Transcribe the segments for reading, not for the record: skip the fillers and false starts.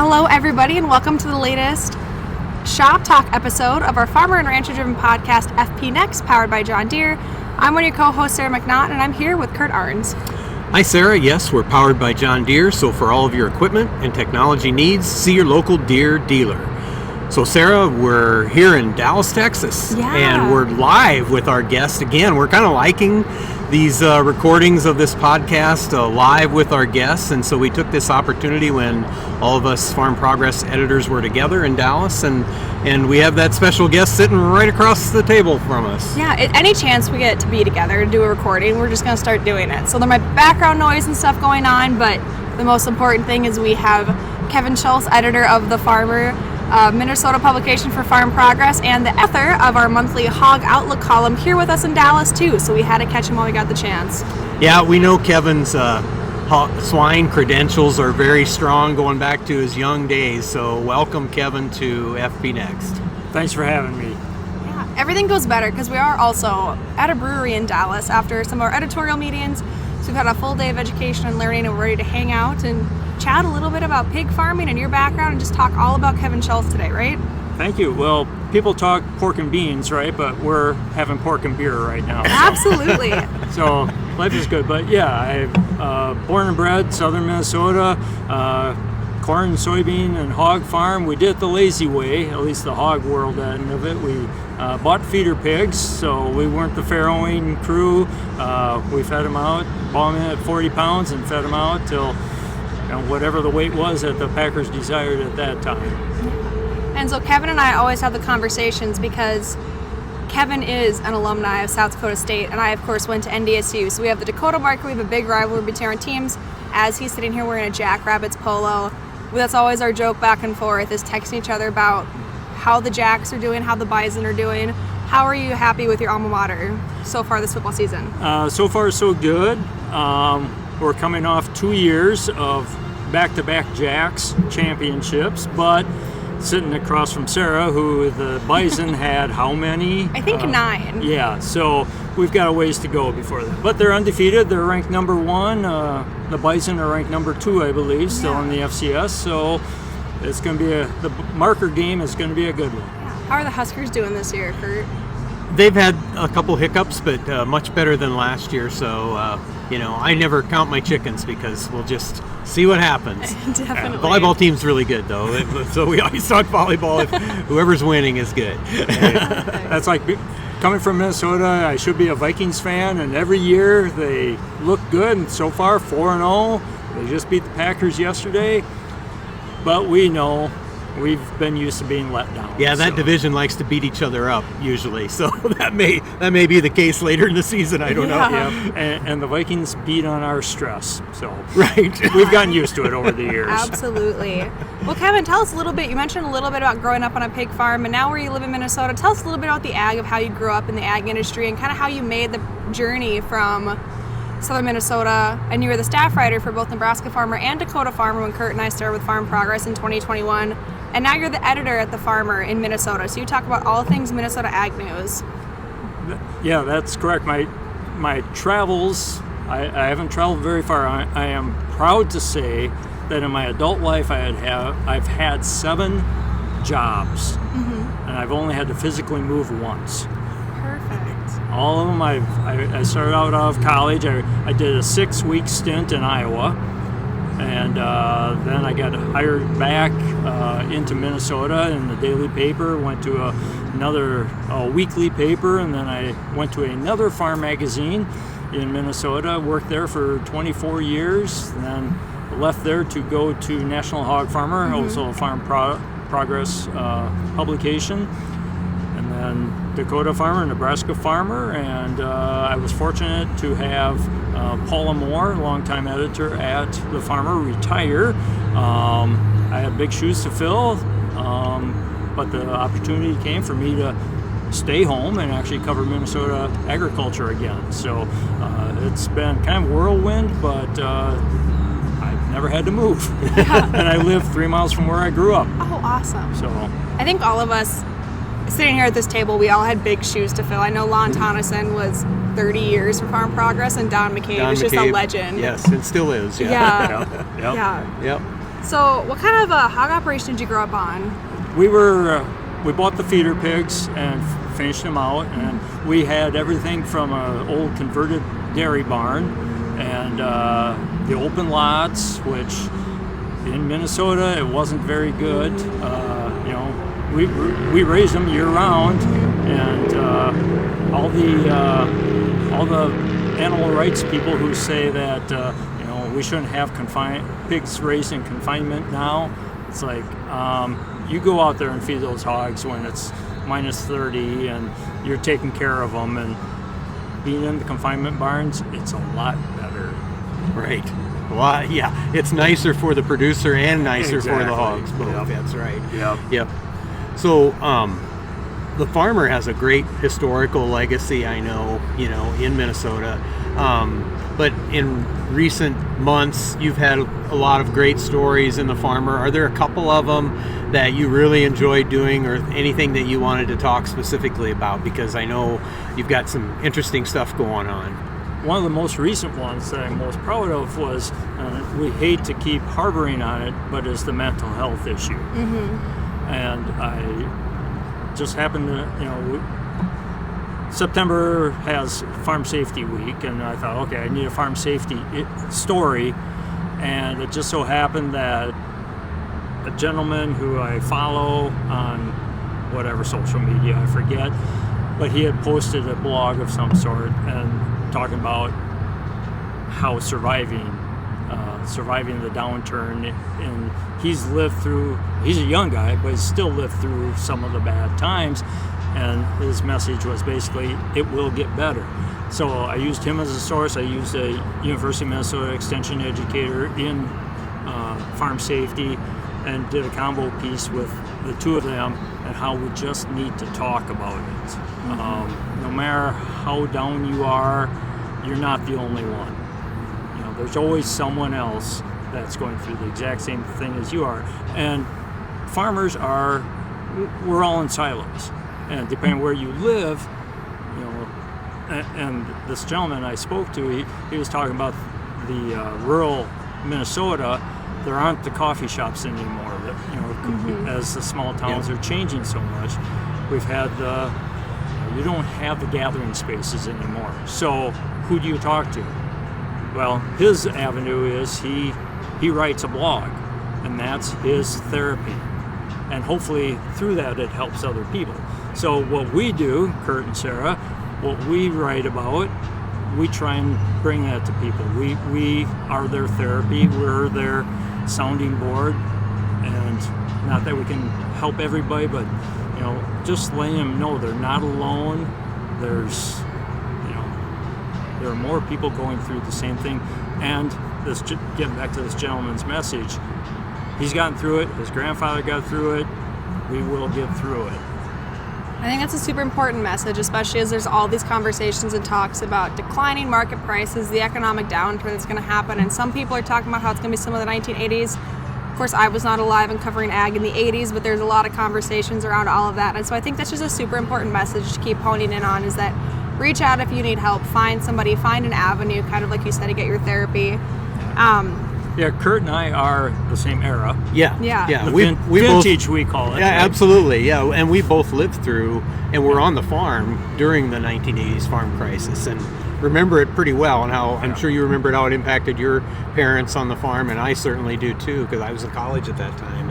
Hello, everybody, and welcome to the latest Shop Talk episode of our Farmer and Rancher-driven podcast, FP Next, powered by John Deere. I'm one of your co-hosts, Sarah McNaught, and I'm here with Curt Arns. Hi, Sarah. Yes, we're powered by John Deere, so for all of your equipment and technology needs, see your local Deere dealer. So, Sarah, we're here in Dallas, Texas, and we're live with our guest again. We're kind of liking these recordings of this podcast live with our guests, and so we took this opportunity when all of us Farm Progress editors were together in Dallas, and we have that special guest sitting right across the table from us. Yeah, any chance we get to be together and do a recording, we're just going to start doing it. So there might be background noise and stuff going on, but the most important thing is we have Kevin Schulz, editor of The Farmer, Minnesota publication for Farm Progress, and the author of our monthly Hog Outlook column here with us in Dallas too, so we had to catch him while we got the chance. Yeah, we know Kevin's swine credentials are very strong going back to his young days, so welcome, Kevin, to FP Next. Thanks for having me. Yeah, everything goes better because we are also at a brewery in Dallas after some of our editorial meetings, so we've had a full day of education and learning, and we're ready to hang out and chat a little bit about pig farming and your background and just talk all about Kevin Schulz today, right? Thank you. Well, people talk pork and beans, right? But we're having pork and beer right now. Absolutely. So life is good. But yeah, I'm born and bred southern Minnesota, corn, soybean, and hog farm. We did it the lazy way, at least the hog world end of it. We bought feeder pigs, so we weren't the farrowing crew. We fed them out, bought them in at 40 pounds and fed them out till whatever the weight was that the packers desired at that time. And so Kevin and I always have the conversations because Kevin is an alumni of South Dakota State, and I, of course, went to NDSU. So we have the Dakota market, we have a big rivalry between our teams. As he's sitting here wearing a Jackrabbits polo, that's always our joke back and forth, is texting each other about how the Jacks are doing, how the Bison are doing. How are you happy with your alma mater so far this football season? So far, so good. We're coming off 2 years of back-to-back Jacks championships, but sitting across from Sarah, who the Bison had how many? I think 9. Yeah, so we've got a ways to go before that. But they're undefeated. They're ranked number 1. The Bison are ranked number 2, I believe, still in the FCS. So it's going to be the marker game is going to be a good one. How are the Huskers doing this year, Curt? They've had a couple hiccups, but much better than last year. So, I never count my chickens because we'll just see what happens. Definitely. Volleyball team's really good, though. So we always talk volleyball. If whoever's winning is good. That's like coming from Minnesota. I should be a Vikings fan, and every year they look good. And so far, 4-0. They just beat the Packers yesterday. But we know we've been used to being let down. Yeah, that division likes to beat each other up usually, so that may be the case later in the season. I don't know. Yeah, and the Vikings beat on our stress, so right. We've gotten used to it over the years. Absolutely. Well, Kevin, tell us a little bit. You mentioned a little bit about growing up on a pig farm, and now where you live in Minnesota. Tell us a little bit about the ag, of how you grew up in the ag industry, and kind of how you made the journey from southern Minnesota, and you were the staff writer for both Nebraska Farmer and Dakota Farmer when Curt and I started with Farm Progress in 2021. And now you're the editor at The Farmer in Minnesota, so you talk about all things Minnesota ag news. Yeah, that's correct. My travels, I haven't traveled very far. I am proud to say that in my adult life I've had 7 jobs, and I've only had to physically move once. Perfect. All of them, I started out of college. I did a 6-week stint in Iowa. And then I got hired back into Minnesota in the daily paper, went to another weekly paper, and then I went to another farm magazine in Minnesota, worked there for 24 years, and then left there to go to National Hog Farmer, also a Farm Progress publication, and then Dakota Farmer, Nebraska Farmer, and I was fortunate to have Paula Moore, longtime editor at The Farmer, retire. I had big shoes to fill, but the opportunity came for me to stay home and actually cover Minnesota agriculture again. So it's been kind of whirlwind, but I've never had to move. And I live 3 miles from where I grew up. Oh, awesome. So I think all of us sitting here at this table, we all had big shoes to fill. I know Lon Tonneson was 30 years for Farm Progress, and Don McCabe is just a legend. Yes, it still is. Yeah. Yep. Yeah. Yep. So what kind of a hog operation did you grow up on? We bought the feeder pigs and finished them out, and we had everything from an old converted dairy barn and the open lots, which in Minnesota it wasn't very good. We raised them year round, and all the animal rights people who say that we shouldn't have pigs raised in confinement now. It's like you go out there and feed those hogs when it's minus 30 and you're taking care of them, and being in the confinement barns, it's a lot better. Right. Well, yeah, it's nicer for the producer and nicer for the Exactly. hogs both. Yep. That's right. Yep. So the farmer has a great historical legacy, I know, in Minnesota. But in recent months, you've had a lot of great stories in the farmer. Are there a couple of them that you really enjoyed doing, or anything that you wanted to talk specifically about? Because I know you've got some interesting stuff going on. One of the most recent ones that I'm most proud of was, we hate to keep harboring on it, but is the mental health issue. Mm-hmm. And I just happened to, September has Farm Safety Week, and I thought, okay, I need a farm safety story. And it just so happened that a gentleman who I follow on whatever social media, I forget, but he had posted a blog of some sort and talking about how surviving the downturn, and he's a young guy, but he's still lived through some of the bad times, and his message was basically, it will get better. So I used him as a source. I used a University of Minnesota extension educator in farm safety, and did a combo piece with the two of them, and how we just need to talk about it. Mm-hmm. No matter how down you are, you're not the only one. There's always someone else that's going through the exact same thing as you are. And farmers we're all in silos. And depending where you live, and this gentleman I spoke to, he was talking about the rural Minnesota. There aren't the coffee shops anymore. Mm-hmm. As the small towns are changing so much, we've had you don't have the gathering spaces anymore. So who do you talk to? Well, his avenue is he writes a blog, and that's his therapy. And hopefully through that it helps other people. So what we do, Curt and Sarah, what we write about, we try and bring that to people. We are their therapy, we're their sounding board, and not that we can help everybody, but just letting them know they're not alone. There are more people going through the same thing. And getting back to this gentleman's message, he's gotten through it, his grandfather got through it, we will get through it. I think that's a super important message, especially as there's all these conversations and talks about declining market prices, the economic downturn that's going to happen, and some people are talking about how it's going to be similar to the 1980s. Of course, I was not alive and covering ag in the 80s, but there's a lot of conversations around all of that. And so I think that's just a super important message to keep honing in on, is that reach out if you need help, find somebody, find an avenue, kind of like you said, to get your therapy. Yeah, Curt and I are the same era. Yeah. The We vintage, both, we call it. Yeah, right? absolutely. Yeah, and we both lived through, and were on the farm during the 1980s farm crisis, and remember it pretty well. And how I'm sure you remembered how it impacted your parents on the farm, and I certainly do too, because I was in college at that time,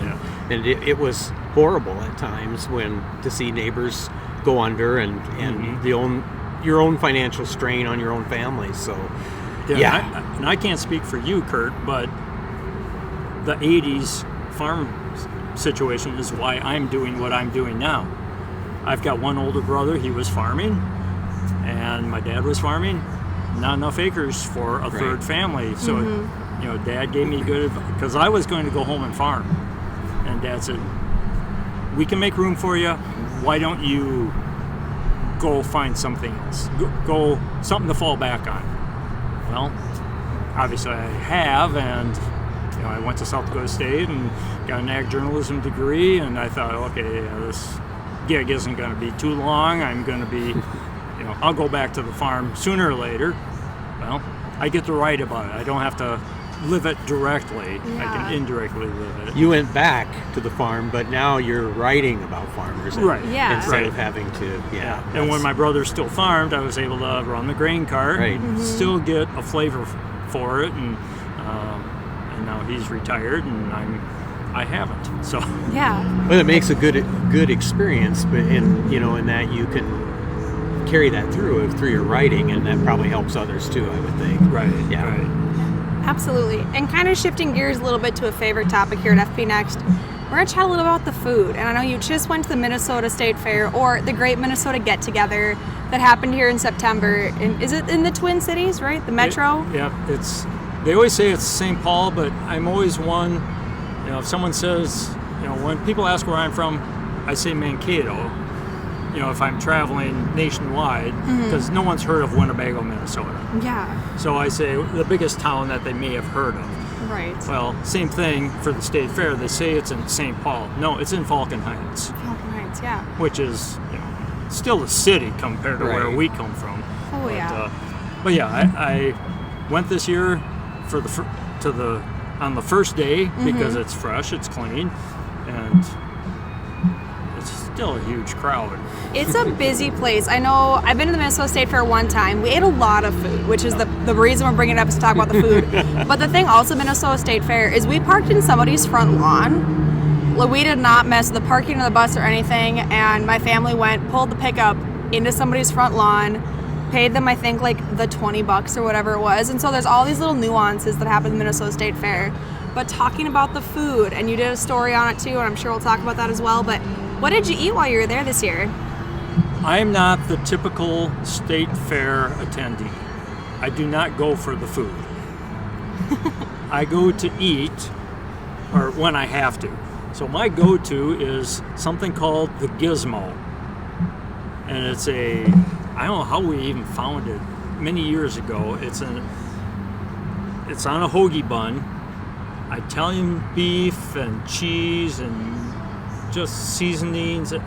and it was horrible at times to see neighbors go under, and your own financial strain on your own family. So. Yeah. And I can't speak for you, Curt, but the 80s farm situation is why I'm doing what I'm doing now. I've got one older brother, he was farming, and my dad was farming. Not enough acres for a third family. So, Dad gave me good advice, because I was going to go home and farm. And Dad said, we can make room for you. Why don't you go find something else? Go something to fall back on. Well, obviously I have, and I went to South Dakota State and got an ag journalism degree, and I thought, okay, this gig isn't going to be too long. I'm going to be, I'll go back to the farm sooner or later. Well, I get to write about it. I don't have to live it directly. I Yeah. can indirectly live it. You went back to the farm, but now you're writing about farmers. Right. Yeah. Instead Right. of having to, And when my brother still farmed, I was able to run the grain cart, Right. and still get a flavor for it, and now he's retired, and I haven't. So Yeah. Well, it makes a good experience, but in that you can carry that through your writing, and that probably helps others too, I would think. right, Yeah. right. Absolutely. And kind of shifting gears a little bit to a favorite topic here at FP Next, we're going to chat a little about the food. And I know you just went to the Minnesota State Fair, or the Great Minnesota Get Together that happened here in September. Is it in the Twin Cities, right? The Metro? Yeah, they always say it's St. Paul, but I'm always one, if someone says, when people ask where I'm from, I say Mankato, if I'm traveling nationwide, because no one's heard of Winnebago, Minnesota. Yeah. So I say the biggest town that they may have heard of. Right. Well, same thing for the state fair. They say it's in St. Paul. No, it's in Falcon Heights, Right, yeah. which is still a city compared to where Right. we come from. Oh, yeah. But yeah, I went this year for on the first day because it's fresh, it's clean, and it's still a huge crowd. It's a busy place. I know I've been to the Minnesota State Fair one time. We ate a lot of food, which is the reason we're bringing it up is to talk about the food. But the thing also Minnesota State Fair is we parked in somebody's front lawn. Like, we did not mess with the parking of the bus or anything, and my family pulled the pickup into somebody's front lawn, paid them I think like the $20 or whatever it was. And so there's all these little nuances that happen in the Minnesota State Fair. But talking about the food, and you did a story on it too, and I'm sure we'll talk about that as well, but what did you eat while you were there this year? I'm not the typical state fair attendee. I do not go for the food. I go to eat, or when I have to. So my go-to is something called the Gizmo. And it's I don't know how we even found it many years ago. It's on a hoagie bun, Italian beef and cheese and just seasonings. And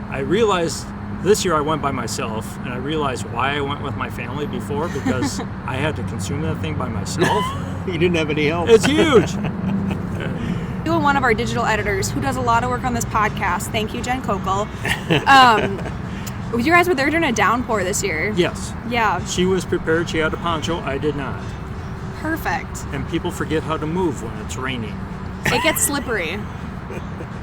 I realized this year I went by myself, and I realized why I went with my family before, because I had to consume that thing by myself. You didn't have any help. It's huge. You and one of our digital editors who does a lot of work on this podcast. Thank you, Jen Kokel. You guys were there during a downpour this year. Yes. Yeah. She was prepared. She had a poncho. I did not. Perfect. And people forget how to move when it's raining. It gets slippery.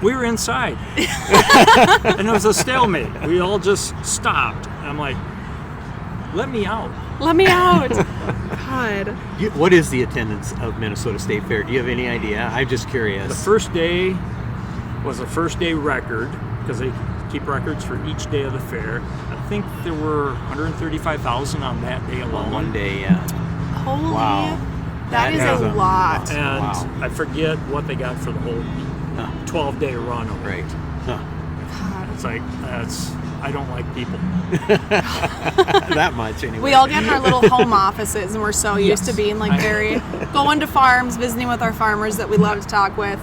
We were inside. And it was a stalemate. We all just stopped. And I'm like, let me out. Let me out. God. What is the attendance of Minnesota State Fair? Do you have any idea? I'm just curious. The first day was a first day record, because they keep records for each day of the fair. I think there were 135,000 on that day alone. On one day, yeah. Holy. Wow. That is a lot. And Wow. I forget what they got for the whole 12-day run of it. Right. Huh. God. It's like, I don't like people. That much, anyway. We all get in our little home offices, and we're so used Yes. to being like going to farms, visiting with our farmers that we love to talk with.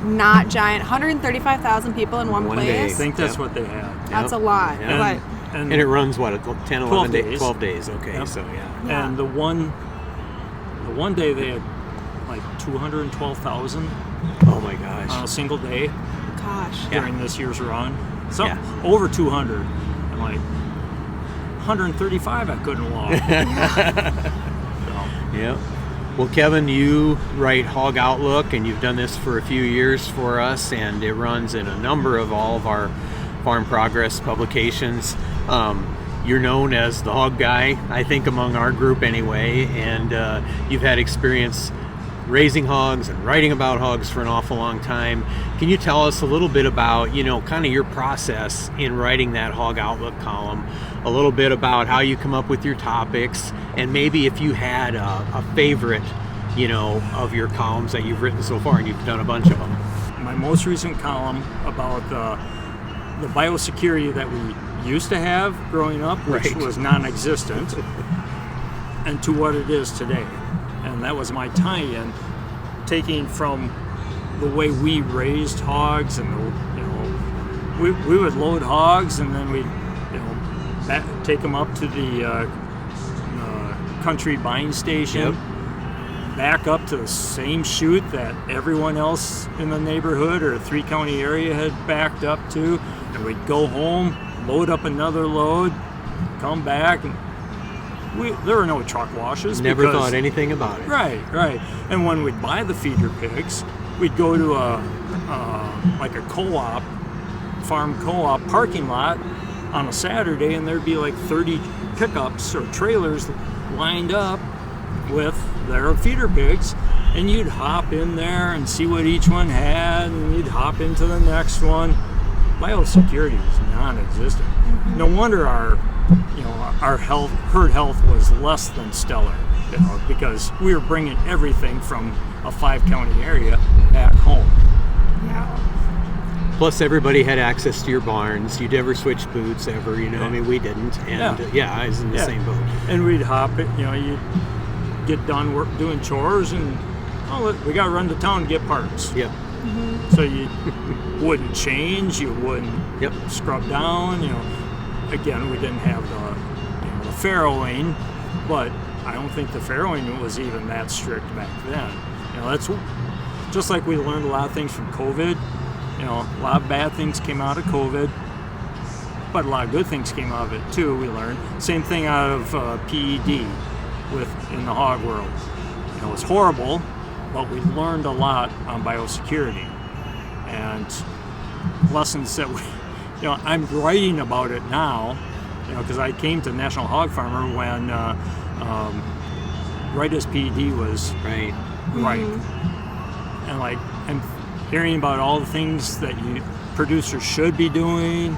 Not giant. 135,000 people in one One place. day. I think that's Yep. what they had. That's a lot. Yeah. But And it runs, what, 10, 11 12 days? days. 12 days, okay. Yep. So, yeah. Yeah. And the one day they had like 212,000 Oh, my gosh. on a single day gosh. Yeah. during this year's run. So Yeah. over 200. I'm like, 135 I couldn't walk. So, Yep. Well, Kevin, you write Hog Outlook, and you've done this for a few years for us, and it runs in a number of all of our Farm Progress publications. You're known as the hog guy, I think, among our group anyway, and you've had experience raising hogs and writing about hogs for an awful long time. Can you tell us a little bit about, kind of your process in writing that Hog Outlook column, a little bit about how you come up with your topics, and maybe if you had a favorite, of your columns that you've written so far, and you've done a bunch of them. my most recent column about the biosecurity that we used to have growing up, which Right. was non-existent, and to what it is today. And that was my tie-in, taking from the way we raised hogs, and we would load hogs, and then we'd take them up to the country buying station. Yep. back up to the same chute that everyone else in the neighborhood or 3-county area had backed up to, and we'd go home, load up another load, come back, and there were no truck washes. Never thought anything about it. Right. And when we'd buy the feeder pigs, we'd go to like a co-op, farm co-op parking lot on a Saturday, and there'd be like 30 pickups or trailers lined up with their feeder pigs, and you'd hop in there and see what each one had, and you'd hop into the next one. Biosecurity was non-existent. No wonder our herd health was less than stellar, because we were bringing everything from a 5-county area back home. Yeah. Plus, everybody had access to your barns. You never switched boots ever, I mean, we didn't. And I was in the same boat. And we'd hop it, you'd get done doing chores, and we got to run to town and get parts. Yep. So you wouldn't change, you wouldn't scrub down. Again, we didn't have the farrowing, but I don't think the farrowing was even that strict back then. That's just like we learned a lot of things from COVID. A lot of bad things came out of COVID, but a lot of good things came out of it too. We learned same thing out of PED in the hog world. It was horrible, but we learned a lot on biosecurity and lessons that I'm writing about it now, because I came to National Hog Farmer when right as PED was right, and I'm hearing about all the things that producers should be doing,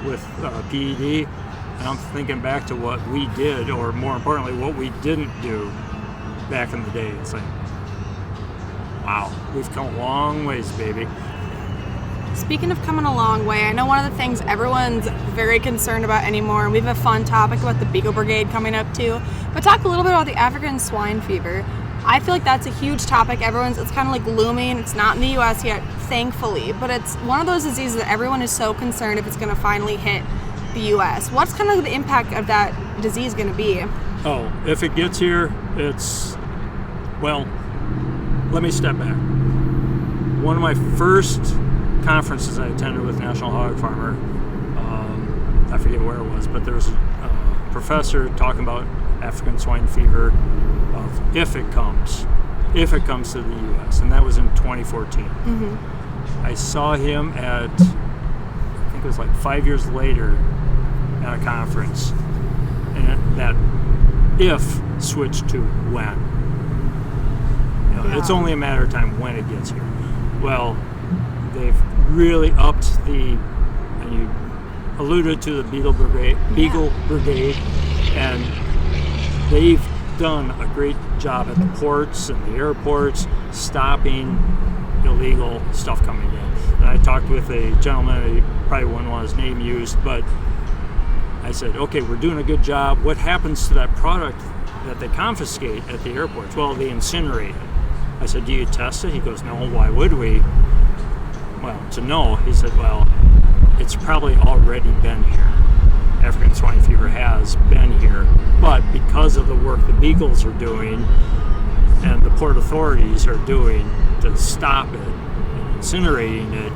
with PED, and I'm thinking back to what we did, or more importantly, what we didn't do back in the day. It's like, wow, we've come a long ways, baby. Speaking of coming a long way, I know one of the things everyone's very concerned about anymore, and we have a fun topic about the Beagle Brigade coming up too, but talk a little bit about the African swine fever. I feel like that's a huge topic. It's kind of like looming. It's not in the U.S. yet, thankfully, but it's one of those diseases that everyone is so concerned if it's going to finally hit the U.S. What's kind of the impact of that disease going to be? Oh, if it gets here, let me step back. One of my first conferences I attended with National Hog Farmer, I forget where it was, but there was a professor talking about African swine fever of if it comes to the U.S., and that was in 2014. I saw him I think it was like 5 years later at a conference, and that if switched to when. It's only a matter of time when it gets here. Well, they've really upped and you alluded to the Beagle Brigade, and they've done a great job at the ports and the airports stopping illegal stuff coming in. And I talked with a gentleman, he probably wouldn't want his name used, but I said, okay, we're doing a good job. What happens to that product that they confiscate at the airports? Well, they incinerate it. I said, do you test it? He goes, no, why would we? Well, to know, he said, well, it's probably already been here. African swine fever has been here, but because of the work the beagles are doing and the port authorities are doing to stop it and incinerating it,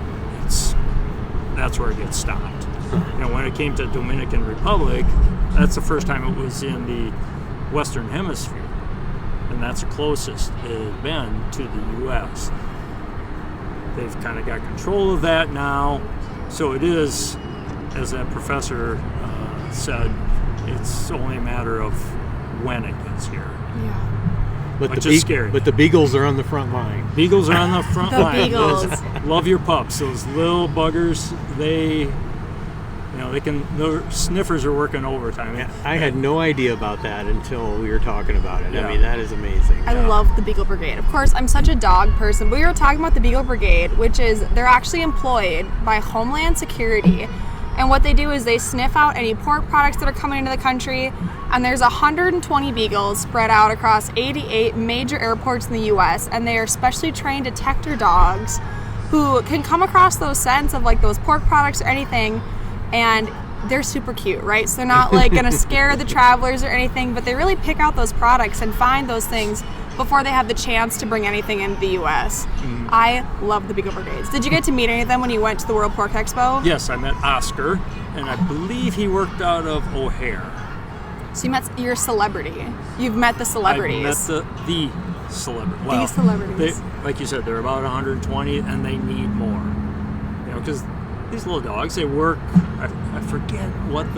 that's where it gets stopped. When it came to Dominican Republic, that's the first time it was in the Western Hemisphere, and that's the closest it had been to the U.S. They've kind of got control of that now, so it is, as that professor said, it's only a matter of when it gets here. Yeah. Which is scary. But the beagles are on the front line. Beagles are on the front line. Beagles. Love your pups. Those little buggers, their sniffers are working overtime. Yeah, I had no idea about that until we were talking about it. Yeah. I mean, that is amazing. I love the Beagle Brigade. Of course, I'm such a dog person, but we were talking about the Beagle Brigade, which is, they're actually employed by Homeland Security. And what they do is they sniff out any pork products that are coming into the country, and there's 120 beagles spread out across 88 major airports in the U.S., and they are specially trained detector dogs who can come across those scents of like those pork products or anything, and they're super cute, right? So they're not like gonna scare the travelers or anything, but they really pick out those products and find those things before they have the chance to bring anything into the U.S. I love the Beagle Brigades. Did you get to meet any of them when you went to the World Pork Expo? Yes, I met Oscar, and I believe he worked out of O'Hare. So you met your celebrity. You've met the celebrities. I met the celebrity. The celebrities. Like you said, they're about 120, and they need more. Because these little dogs, they work. I forget what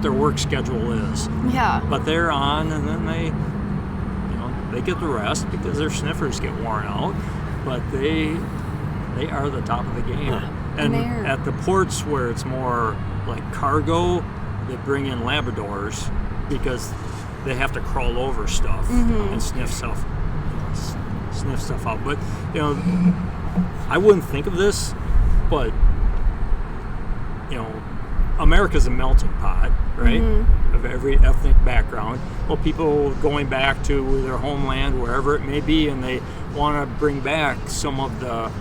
their work schedule is. Yeah. But they're on, and then they get the rest because their sniffers get worn out. But they are the top of the game. And at the ports where it's more like cargo, they bring in Labradors because they have to crawl over stuff and sniff stuff out. But I wouldn't think of this, but America's a melting pot, right? Of every ethnic background. Well, people going back to their homeland, wherever it may be, and they want to bring back some of the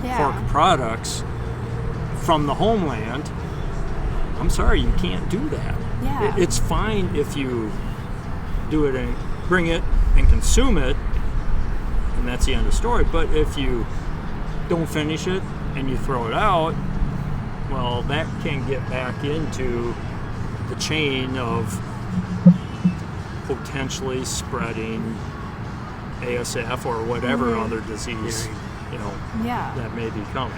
pork products from the homeland. I'm sorry, you can't do that. Yeah. It's fine if you do it and bring it and consume it, and that's the end of the story. But if you don't finish it and you throw it out, well, that can get back into the chain of potentially spreading ASF or whatever other disease, that may be coming.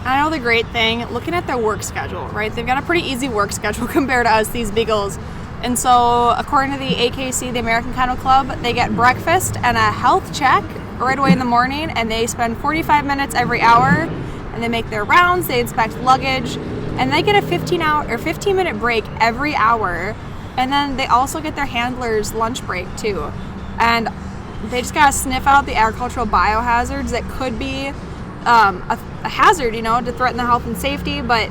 I know the great thing, looking at their work schedule, right? They've got a pretty easy work schedule compared to us, these beagles. And so, according to the AKC, the American Kennel Club, they get breakfast and a health check right away in the morning, and they spend 45 minutes every hour, and they make their rounds, they inspect luggage, and they get a 15-minute break every hour. And then they also get their handler's lunch break too. And they just gotta sniff out the agricultural biohazards that could be a hazard, to threaten the health and safety, but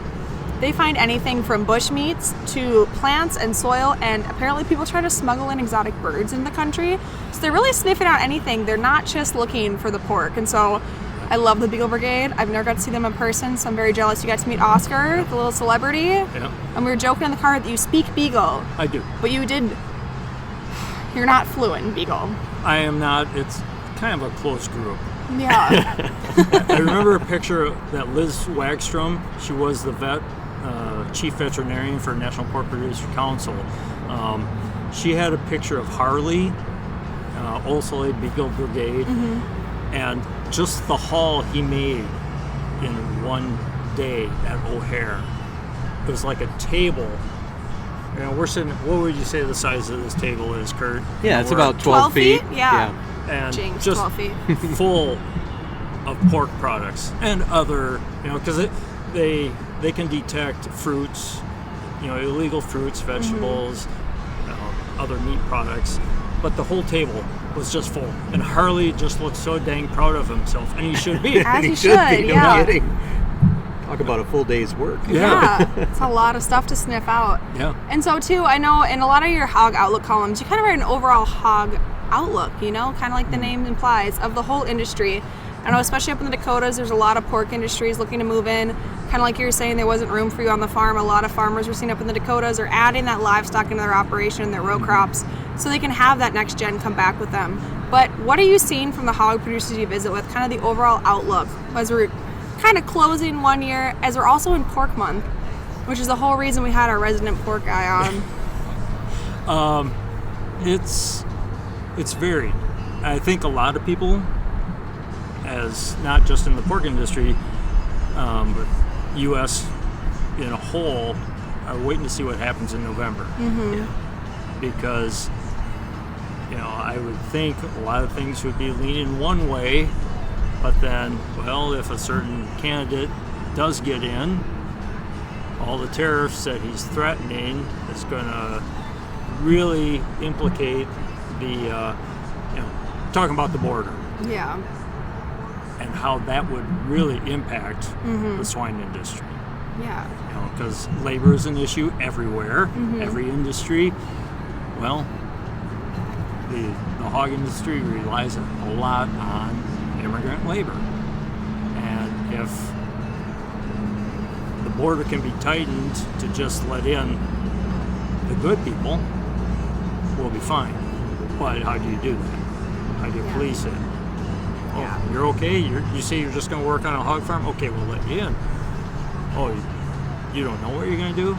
they find anything from bush meats to plants and soil, and apparently people try to smuggle in exotic birds in the country. So they're really sniffing out anything. They're not just looking for the pork. And so I love the Beagle Brigade. I've never got to see them in person, so I'm very jealous you got to meet Oscar, the little celebrity. Yeah. And we were joking in the car that you speak Beagle. I do. But you're not fluent in Beagle. I am not. It's kind of a close group. Yeah. I remember a picture that Liz Wagstrom, she was the chief veterinarian for National Pork Producer Council. She had a picture of Harley, also a Beagle Brigade, and just the haul he made in one day at O'Hare. It was like a table. We're sitting. What would you say the size of this table is, Curt? Yeah, it's about 12 feet. Yeah. And Jinx, just 12 feet. full of pork products and other, because they can detect fruits, illegal fruits, vegetables, other meat products. But the whole table was just full, and Harley just looked so dang proud of himself, and he should be. As he should should, be. yeah. No kidding. Talk about a full day's work. Yeah, it's a lot of stuff to sniff out. Yeah. And so too, I know in a lot of your hog outlook columns, you kind of write an overall hog outlook, kind of like the name implies, of the whole industry. I know especially up in the Dakotas, there's a lot of pork industries looking to move in. Kind of like you were saying, there wasn't room for you on the farm. A lot of farmers we're seeing up in the Dakotas are adding that livestock into their operation and their row crops so they can have that next gen come back with them. But what are you seeing from the hog producers you visit with, kind of the overall outlook as we're kind of closing one year, as we're also in pork month, which is the whole reason we had our resident pork guy on? It's varied. I think a lot of people, as not just in the pork industry, but U.S. in a whole, are waiting to see what happens in November. Because, I would think a lot of things would be leaning one way, but then, well, if a certain candidate does get in, all the tariffs that he's threatening is going to really implicate the, talking about the border. Yeah. And how that would really impact the swine industry. Yeah. Because labor is an issue everywhere, every industry. Well, the hog industry relies a lot on immigrant labor. And if the border can be tightened to just let in the good people, we'll be fine. But how do you do that? How do you police it? Oh, Yeah. you're okay? You say you're just going to work on a hog farm? Okay, we'll let you in. Oh, you don't know what you're going to do?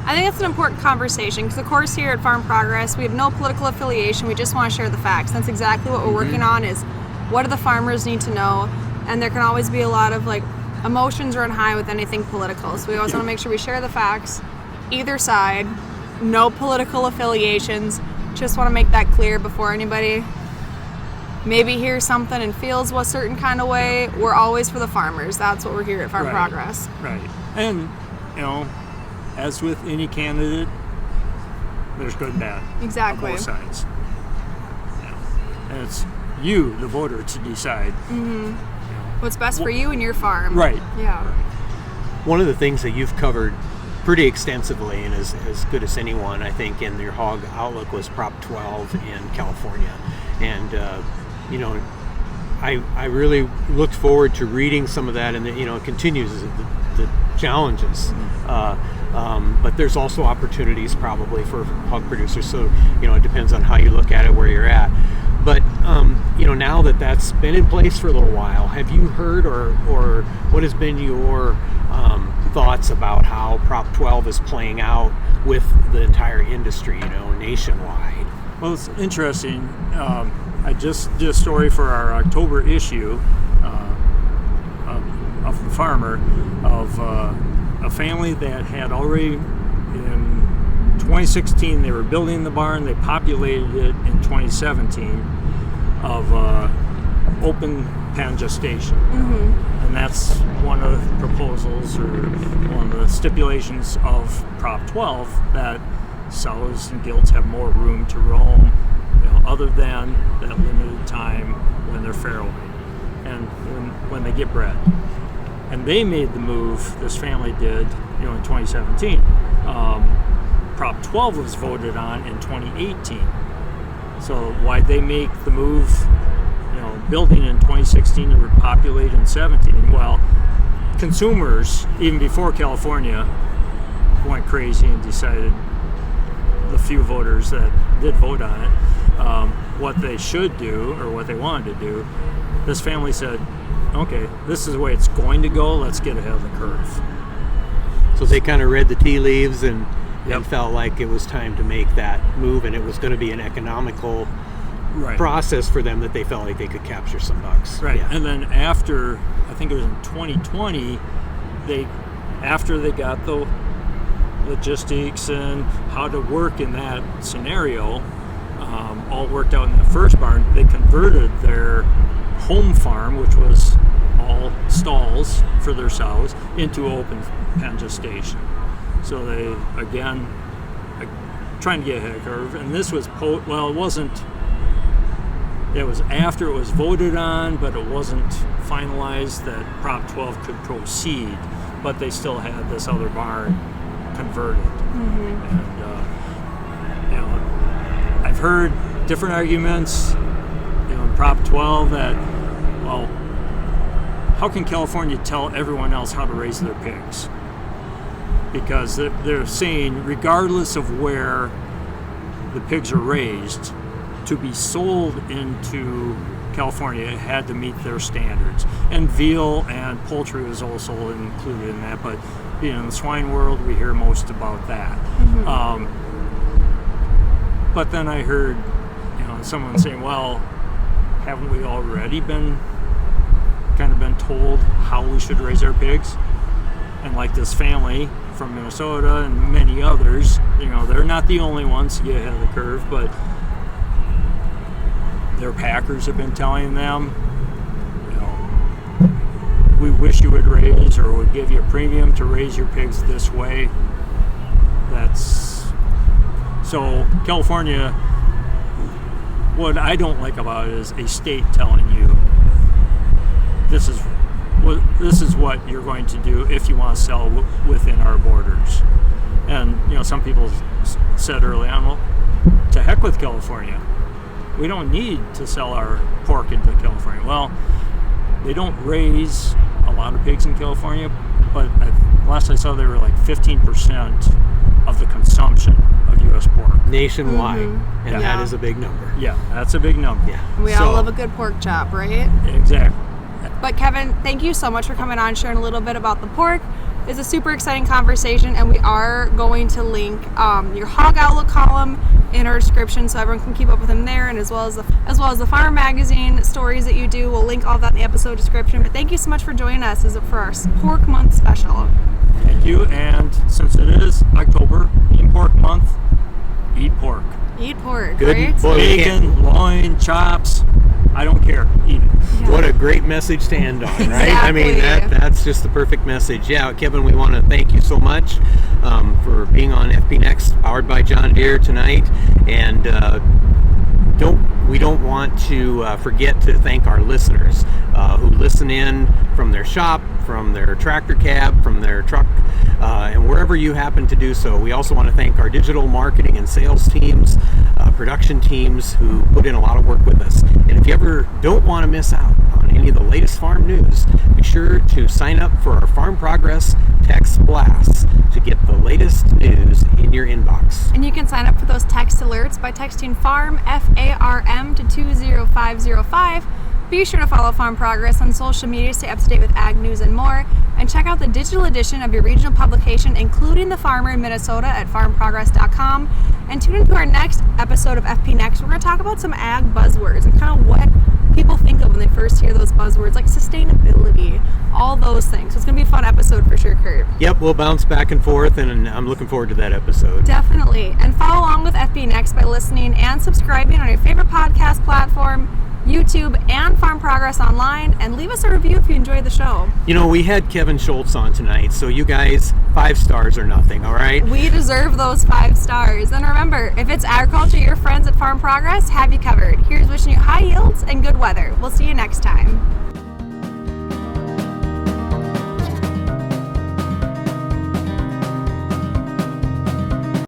I think that's an important conversation because, of course, here at Farm Progress, we have no political affiliation. We just want to share the facts. That's exactly what we're working on is what do the farmers need to know? And there can always be a lot of, like, emotions run high with anything political. So we always want to make sure we share the facts, either side, no political affiliations. Just want to make that clear before anybody maybe hears something and feels a certain kind of way. We're always for the farmers. That's what we're here at Farm Progress. Right. And, as with any candidate, there's good and bad. Exactly. On both sides. Yeah. And it's you, the voter, to decide. What's best for you and your farm. Right. Yeah. One of the things that you've covered pretty extensively and as good as anyone, I think, in your hog outlook was Prop 12 in California. And, I really looked forward to reading some of that, and, it continues the challenges. But there's also opportunities probably for hog producers. So, it depends on how you look at it, where you're at. But, now that that's been in place for a little while, have you heard or what has been your thoughts about how Prop 12 is playing out with the entire industry, nationwide? Well, it's interesting. I just did a story for our October issue of the farmer of a family that had already in 2016 they were building the barn. They populated it in 2017 of open pen gestation. And that's one of the proposals or one of the stipulations of Prop 12 that sows and gilts have more room to roam, other than that limited time when they're farrowing and when they get bred. And they made the move, this family did, in 2017. Prop 12 was voted on in 2018. So why'd they make the move, building in 2016 to repopulate in 17? Well, consumers, even before California, went crazy and decided, the few voters that did vote on it, what they should do or what they wanted to do. This family said, okay, this is the way it's going to go, let's get ahead of the curve. So they kind of read the tea leaves and felt like it was time to make that move, and it was going to be an economical process for them that they felt like they could capture some bucks. Right. Yeah. And then after, I think it was in 2020, after they got the logistics and how to work in that scenario, all worked out in the first barn, they converted their home farm, which was all stalls for their sows, into open pen gestation. So they, again, trying to get ahead of the curve. And this was, it was after it was voted on, but it wasn't finalized that Prop 12 could proceed. But they still had this other barn converted. And, I've heard different arguments, in Prop 12 that, well, how can California tell everyone else how to raise their pigs? Because they're saying, regardless of where the pigs are raised, to be sold into California, it had to meet their standards. And veal and poultry was also included in that, but in the swine world, we hear most about that. But then I heard, someone saying, well, haven't we already been told how we should raise our pigs? And like this family from Minnesota and many others, they're not the only ones to get ahead of the curve, but their packers have been telling them, we wish you would raise or would give you a premium to raise your pigs this way. So California, what I don't like about it is a state telling you this is what you're going to do if you want to sell within our borders. And some people said early on, well, to heck with California. We don't need to sell our pork into California. Well, they don't raise a lot of pigs in California, but last I saw, they were like 15% of the consumption of U.S. pork. Nationwide, and Yeah. that is a big number. Yeah, that's a big number. Yeah. We all love a good pork chop, right? Exactly. But Kevin, thank you so much for coming on, sharing a little bit about the pork. It's a super exciting conversation, and we are going to link your Hog Outlook column in our description, so everyone can keep up with him there, and as well as the Farm Magazine stories that you do. We'll link all that in the episode description. But thank you so much for joining us for our Pork Month special. Thank you. And since it is October, Eat Pork Month, eat pork. Eat pork, Good. right? Boy, Bacon, loin, chops, I don't care. Eat it. Yeah. What a great message to end on, right? I mean, Exactly. that's just the perfect message. Yeah, Kevin, we want to thank you so much for being on FP Next, powered by John Deere tonight. And we don't want to forget to thank our listeners who listen in from their shop, from their tractor cab, from their truck, and wherever you happen to do so. We also want to thank our digital marketing and sales teams, production teams who put in a lot of work with us. And if you ever don't want to miss out on any of the latest farm news, be sure to sign up for our Farm Progress text blasts to get the latest news in your inbox. And you can sign up for those text alerts by texting FARM, FARM, to 20505. Be sure to follow Farm Progress on social media to stay up to date with ag news and more. And check out the digital edition of your regional publication, including The Farmer in Minnesota, at farmprogress.com. And tune into our next episode of FP Next. We're going to talk about some ag buzzwords and kind of what people think of when they first hear those buzzwords, like sustainability, all those things. So it's going to be a fun episode for sure, Curt. Yep, we'll bounce back and forth, and I'm looking forward to that episode. Definitely. And follow along with FB Next by listening and subscribing on your favorite podcast platform, YouTube, and Farm Progress Online. And leave us a review if you enjoyed the show. You know, we had Kevin Schulz on tonight, so you guys, 5 stars or nothing, all right? We deserve those 5 stars. And remember, if it's agriculture, your friends at Farm Progress have you covered. Here's wishing you high yields and good weather. We'll see you next time.